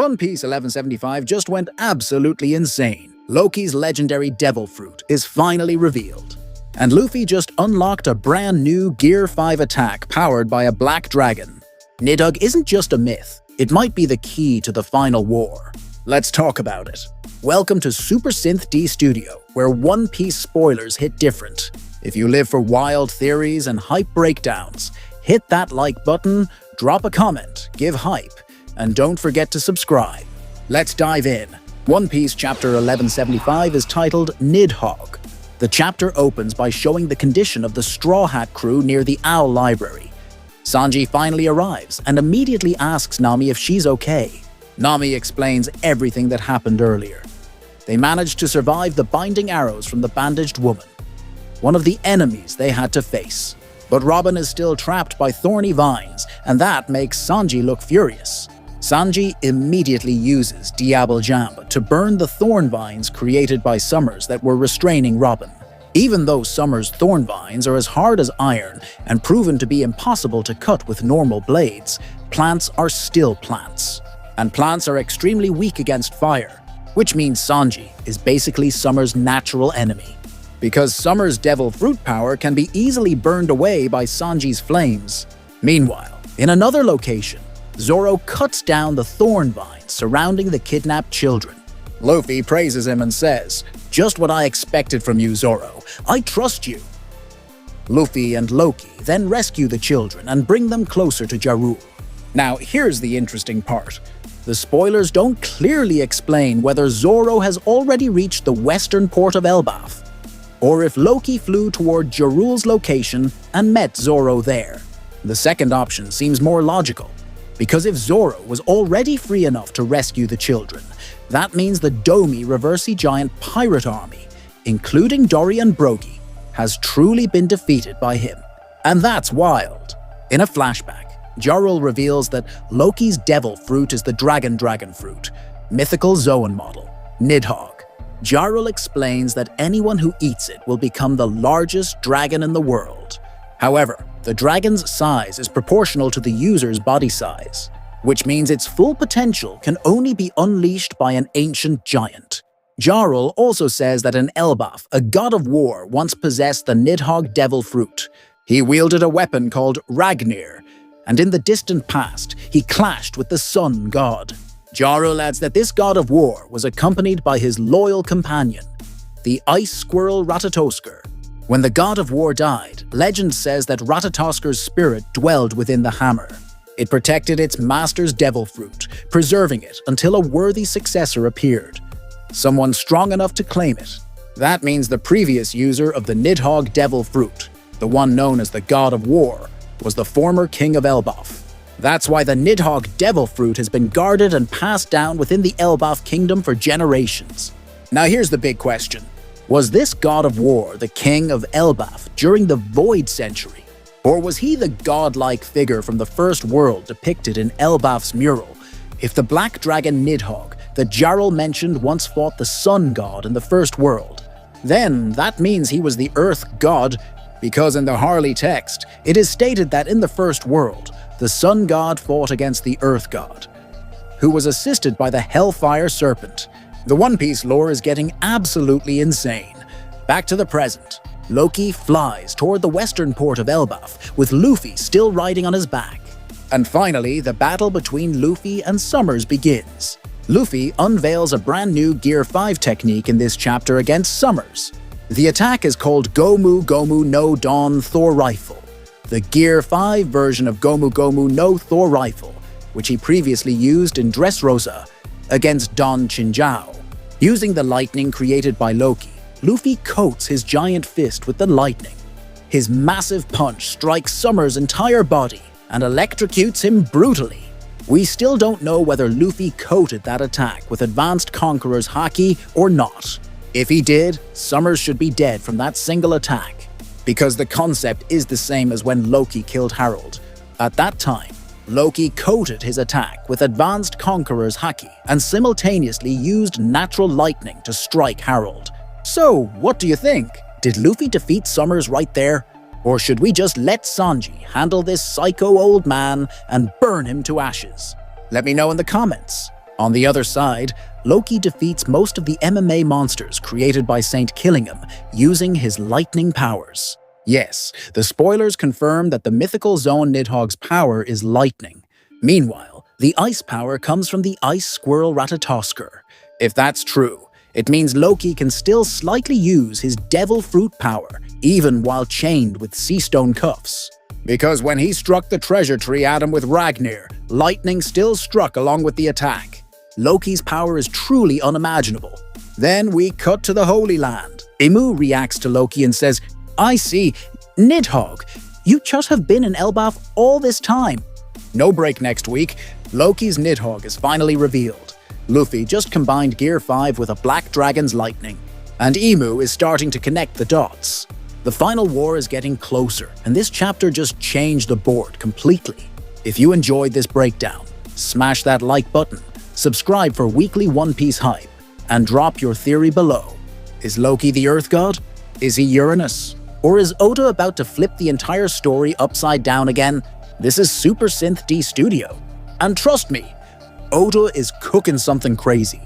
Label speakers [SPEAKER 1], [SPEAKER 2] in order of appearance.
[SPEAKER 1] One Piece 1175 just went absolutely insane. Loki's legendary Devil Fruit is finally revealed. And Luffy just unlocked a brand new Gear 5 attack powered by a Black Dragon. Nidhogg isn't just a myth, it might be the key to the final war. Let's talk about it. Welcome to Super Synth D Studio, where One Piece spoilers hit different. If you live for wild theories and hype breakdowns, hit that like button, drop a comment, give hype, and don't forget to subscribe. Let's dive in. One Piece Chapter 1175 is titled Nidhogg. The chapter opens by showing the condition of the Straw Hat crew near the Owl Library. Sanji finally arrives and immediately asks Nami if she's okay. Nami explains everything that happened earlier. They managed to survive the binding arrows from the bandaged woman, one of the enemies they had to face. But Robin is still trapped by thorny vines, and that makes Sanji look furious. Sanji immediately uses Diable Jambe to burn the thorn vines created by Sommers that were restraining Robin. Even though Sommers' thorn vines are as hard as iron and proven to be impossible to cut with normal blades, plants are still plants. And plants are extremely weak against fire, which means Sanji is basically Sommers' natural enemy. Because Sommers' Devil Fruit power can be easily burned away by Sanji's flames. Meanwhile, in another location, Zoro cuts down the thorn vines surrounding the kidnapped children. Luffy praises him and says, "Just what I expected from you, Zoro. I trust you." Luffy and Loki then rescue the children and bring them closer to Ja Rule. Now, here's the interesting part. The spoilers don't clearly explain whether Zoro has already reached the western port of Elbaf, or if Loki flew toward Ja Rule's location and met Zoro there. The second option seems more logical, because if Zoro was already free enough to rescue the children, that means the Domi Reversi Giant pirate army, including Dory and Brogy, has truly been defeated by him. And that's wild. In a flashback, Ja Rule reveals that Loki's Devil Fruit is the Dragon Fruit, Mythical Zoan model, Nidhogg. Ja Rule explains that anyone who eats it will become the largest dragon in the world. However, the dragon's size is proportional to the user's body size, which means its full potential can only be unleashed by an ancient giant. Ja Rule also says that in Elbaf, a god of war once possessed the Nidhogg Devil Fruit. He wielded a weapon called Ragnir, and in the distant past, he clashed with the sun god. Ja Rule adds that this god of war was accompanied by his loyal companion, the ice squirrel Ratatoskr. When the god of war died, legend says that Ratatoskr's spirit dwelled within the hammer. It protected its master's devil fruit, preserving it until a worthy successor appeared, someone strong enough to claim it. That means the previous user of the Nidhogg Devil Fruit, the one known as the God of War, was the former king of Elbaf. That's why the Nidhogg Devil Fruit has been guarded and passed down within the Elbaf kingdom for generations. Now here's the big question. Was this god of war the king of Elbaf during the Void Century? Or was he the godlike figure from the First World depicted in Elbaf's mural? If the Black Dragon Nidhogg that Ja Rule mentioned once fought the Sun God in the First World, then that means he was the Earth God, because in the Harley text, it is stated that in the First World, the Sun God fought against the Earth God, who was assisted by the Hellfire Serpent. The One Piece lore is getting absolutely insane. Back to the present. Loki flies toward the western port of Elbaf, with Luffy still riding on his back. And finally, the battle between Luffy and Sommers begins. Luffy unveils a brand new Gear 5 technique in this chapter against Sommers. The attack is called Gomu Gomu no Dawn Thor Rifle, the Gear 5 version of Gomu Gomu no Thor Rifle, which he previously used in Dressrosa against Don Chinjao. Using the lightning created by Loki, Luffy coats his giant fist with the lightning. His massive punch strikes Sommers' entire body and electrocutes him brutally. We still don't know whether Luffy coated that attack with advanced Conqueror's Haki or not. If he did, Sommers should be dead from that single attack, because the concept is the same as when Loki killed Harold. At that time, Loki coated his attack with advanced Conqueror's Haki and simultaneously used natural lightning to strike Harold. So, what do you think? Did Luffy defeat Sommers right there? Or should we just let Sanji handle this psycho old man and burn him to ashes? Let me know in the comments. On the other side, Loki defeats most of the MMA monsters created by Saint Killingham using his lightning powers. Yes, the spoilers confirm that the Mythical Zoan Nidhogg's power is lightning. Meanwhile, the ice power comes from the ice squirrel Ratatoskr. If that's true, it means Loki can still slightly use his devil fruit power, even while chained with sea stone cuffs. Because when he struck the treasure tree atom with Ragnir, lightning still struck along with the attack. Loki's power is truly unimaginable. Then we cut to the Holy Land. Imu reacts to Loki and says, "I see. Nidhogg, you just have been in Elbaf all this time." No break next week. Loki's Nidhogg is finally revealed. Luffy just combined Gear 5 with a Black Dragon's lightning. And Imu is starting to connect the dots. The final war is getting closer, and this chapter just changed the board completely. If you enjoyed this breakdown, smash that like button, subscribe for weekly One Piece hype, and drop your theory below. Is Loki the Earth God? Is he Uranus? Or is Oda about to flip the entire story upside down again? This is Super Synth D Studio. And trust me, Oda is cooking something crazy.